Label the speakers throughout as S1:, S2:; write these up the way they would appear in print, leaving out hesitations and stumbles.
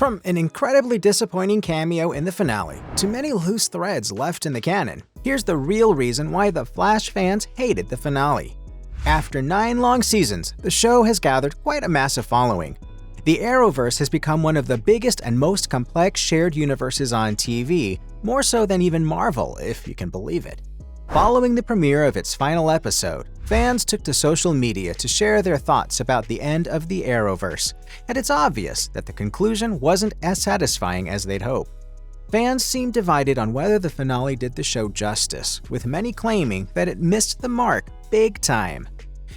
S1: From an incredibly disappointing cameo in the finale to many loose threads left in the canon, here's the real reason why the Flash fans hated the finale. After 9 long seasons, the show has gathered quite a massive following. The Arrowverse has become one of the biggest and most complex shared universes on TV, more so than even Marvel, if you can believe it. Following the premiere of its final episode, fans took to social media to share their thoughts about the end of the Arrowverse, and it's obvious that the conclusion wasn't as satisfying as they'd hoped. Fans seemed divided on whether the finale did the show justice, with many claiming that it missed the mark big time.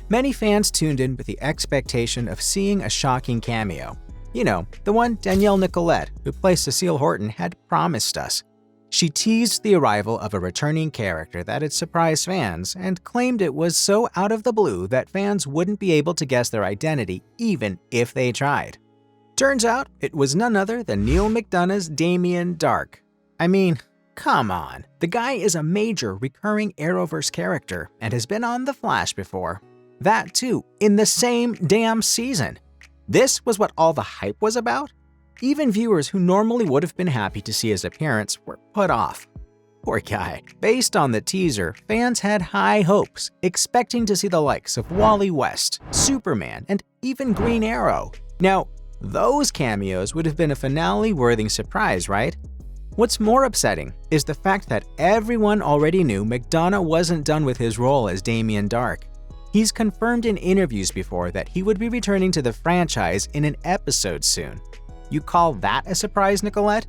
S1: Many fans tuned in with the expectation of seeing a shocking cameo. You know, the one Danielle Nicolette, who plays Cecile Horton, had promised us. She teased the arrival of a returning character that had surprised fans and claimed it was so out of the blue that fans wouldn't be able to guess their identity even if they tried. Turns out, it was none other than Neal McDonough's Damien Darhk. I mean, come on, the guy is a major recurring Arrowverse character and has been on The Flash before. That too, in the same damn season. This was what all the hype was about? Even viewers who normally would have been happy to see his appearance were put off. Poor guy. Based on the teaser, fans had high hopes, expecting to see the likes of Wally West, Superman, and even Green Arrow. Now, those cameos would have been a finale-worthy surprise, right? What's more upsetting is the fact that everyone already knew McDonough wasn't done with his role as Damien Darhk. He's confirmed in interviews before that he would be returning to the franchise in an episode soon. You call that a surprise, Nicolette?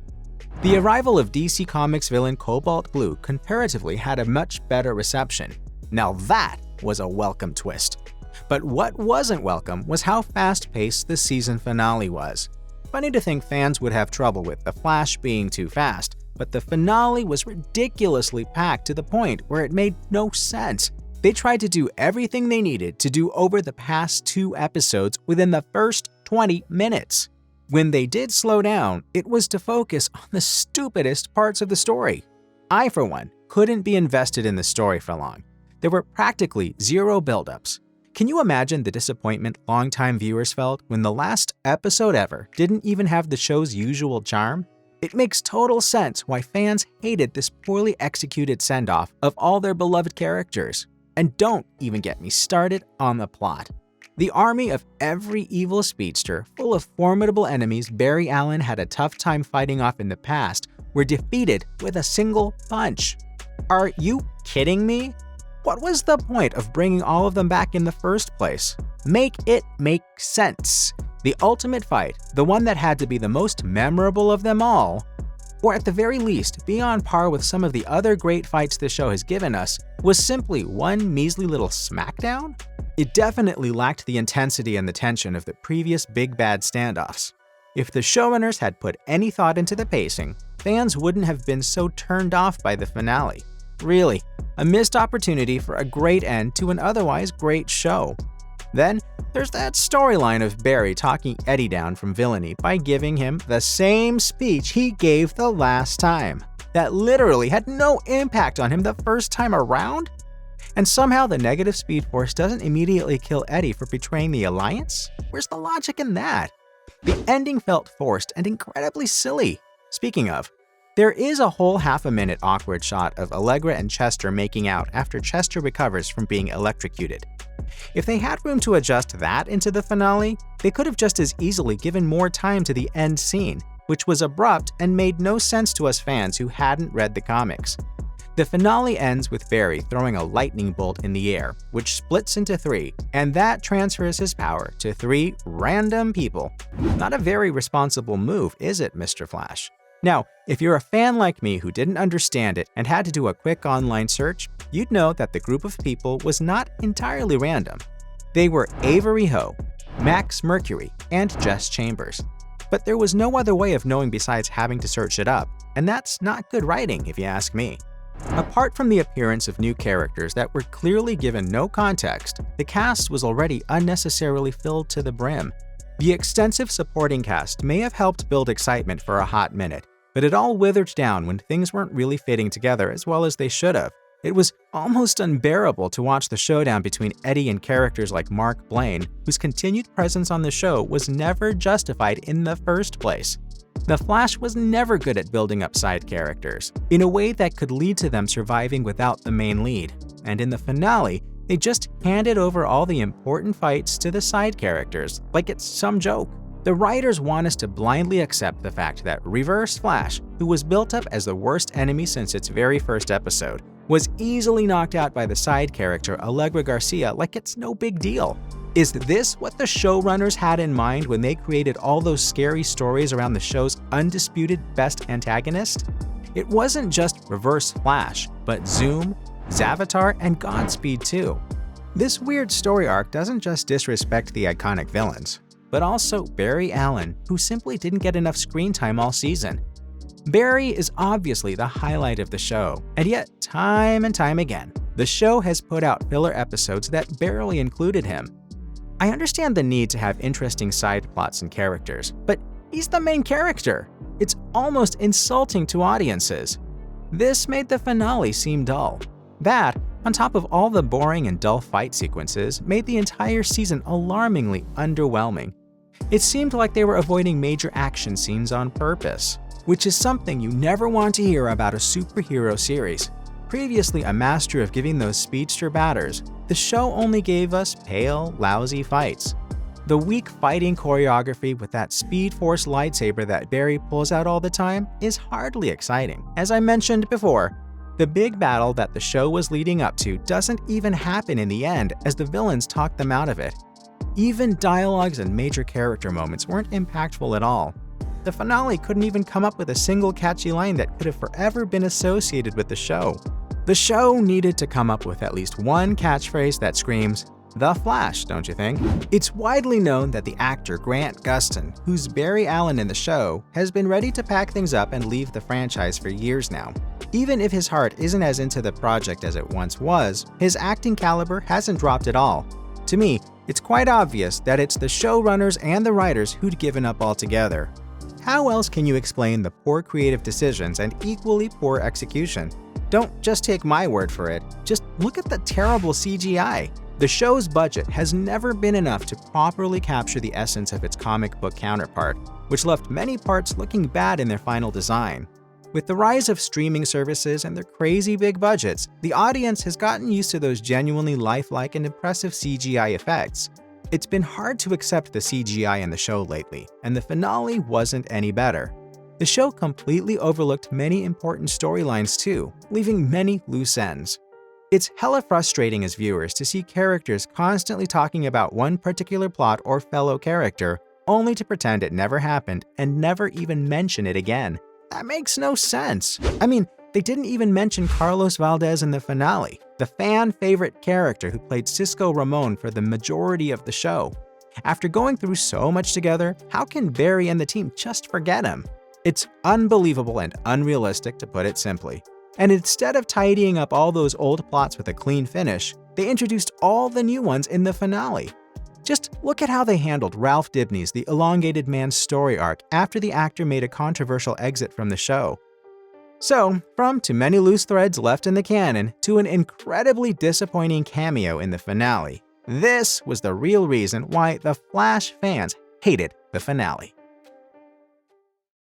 S1: The arrival of DC Comics villain Cobalt Blue comparatively had a much better reception. Now that was a welcome twist. But what wasn't welcome was how fast-paced the season finale was. Funny to think fans would have trouble with The Flash being too fast, but the finale was ridiculously packed to the point where it made no sense. They tried to do everything they needed to do over the past 2 episodes within the first 20 minutes. When they did slow down, it was to focus on the stupidest parts of the story. I, for one, couldn't be invested in the story for long. There were practically 0 buildups. Can you imagine the disappointment longtime viewers felt when the last episode ever didn't even have the show's usual charm? It makes total sense why fans hated this poorly executed send-off of all their beloved characters. And don't even get me started on the plot. The army of every evil speedster, full of formidable enemies Barry Allen had a tough time fighting off in the past, were defeated with a single punch. Are you kidding me? What was the point of bringing all of them back in the first place? Make it make sense. The ultimate fight, the one that had to be the most memorable of them all, or at the very least be on par with some of the other great fights the show has given us, was simply one measly little smackdown? It definitely lacked the intensity and the tension of the previous big bad standoffs. If the showrunners had put any thought into the pacing, fans wouldn't have been so turned off by the finale. Really, a missed opportunity for a great end to an otherwise great show. Then, there's that storyline of Barry talking Eddie down from villainy by giving him the same speech he gave the last time. That literally had no impact on him the first time around? And somehow the negative Speed Force doesn't immediately kill Eddie for betraying the Alliance? Where's the logic in that? The ending felt forced and incredibly silly. Speaking of, there is a whole half-a-minute awkward shot of Allegra and Chester making out after Chester recovers from being electrocuted. If they had room to adjust that into the finale, they could have just as easily given more time to the end scene, which was abrupt and made no sense to us fans who hadn't read the comics. The finale ends with Barry throwing a lightning bolt in the air, which splits into 3, and that transfers his power to 3 random people. Not a very responsible move, is it, Mr. Flash? Now, if you're a fan like me who didn't understand it and had to do a quick online search, you'd know that the group of people was not entirely random. They were Avery Ho, Max Mercury, and Jess Chambers. But there was no other way of knowing besides having to search it up, and that's not good writing if you ask me. Apart from the appearance of new characters that were clearly given no context, the cast was already unnecessarily filled to the brim. The extensive supporting cast may have helped build excitement for a hot minute, but it all withered down when things weren't really fitting together as well as they should have. It was almost unbearable to watch the showdown between Eddie and characters like Mark Blaine, whose continued presence on the show was never justified in the first place. The Flash was never good at building up side characters in a way that could lead to them surviving without the main lead, and in the finale, they just handed over all the important fights to the side characters like it's some joke. The writers want us to blindly accept the fact that Reverse Flash, who was built up as the worst enemy since its very first episode, was easily knocked out by the side character Allegra Garcia like it's no big deal. Is this what the showrunners had in mind when they created all those scary stories around the show's undisputed best antagonist? It wasn't just Reverse Flash, but Zoom, Zavatar, and Godspeed too. This weird story arc doesn't just disrespect the iconic villains, but also Barry Allen, who simply didn't get enough screen time all season. Barry is obviously the highlight of the show, and yet time and time again, the show has put out filler episodes that barely included him. I understand the need to have interesting side plots and characters, but he's the main character. It's almost insulting to audiences. This made the finale seem dull. That, on top of all the boring and dull fight sequences, made the entire season alarmingly underwhelming. It seemed like they were avoiding major action scenes on purpose, which is something you never want to hear about a superhero series. Previously a master of giving those speedster batters, the show only gave us pale, lousy fights. The weak fighting choreography with that Speed Force lightsaber that Barry pulls out all the time is hardly exciting. As I mentioned before, the big battle that the show was leading up to doesn't even happen in the end as the villains talk them out of it. Even dialogues and major character moments weren't impactful at all. The finale couldn't even come up with a single catchy line that could have forever been associated with the show. The show needed to come up with at least one catchphrase that screams, "The Flash," don't you think? It's widely known that the actor Grant Gustin, who's Barry Allen in the show, has been ready to pack things up and leave the franchise for years now. Even if his heart isn't as into the project as it once was, his acting caliber hasn't dropped at all. To me, it's quite obvious that it's the showrunners and the writers who'd given up altogether. How else can you explain the poor creative decisions and equally poor execution? Don't just take my word for it, just look at the terrible CGI. The show's budget has never been enough to properly capture the essence of its comic book counterpart, which left many parts looking bad in their final design. With the rise of streaming services and their crazy big budgets, the audience has gotten used to those genuinely lifelike and impressive CGI effects. It's been hard to accept the CGI in the show lately, and the finale wasn't any better. The show completely overlooked many important storylines too, leaving many loose ends. It's hella frustrating as viewers to see characters constantly talking about one particular plot or fellow character, only to pretend it never happened and never even mention it again. That makes no sense. I mean, they didn't even mention Carlos Valdez in the finale, the fan-favorite character who played Cisco Ramon for the majority of the show. After going through so much together, how can Barry and the team just forget him? It's unbelievable and unrealistic, to put it simply. And instead of tidying up all those old plots with a clean finish, they introduced all the new ones in the finale. Just look at how they handled Ralph Dibny's The Elongated Man's story arc after the actor made a controversial exit from the show. So, from too many loose threads left in the canon to an incredibly disappointing cameo in the finale, this was the real reason why the Flash fans hated the finale.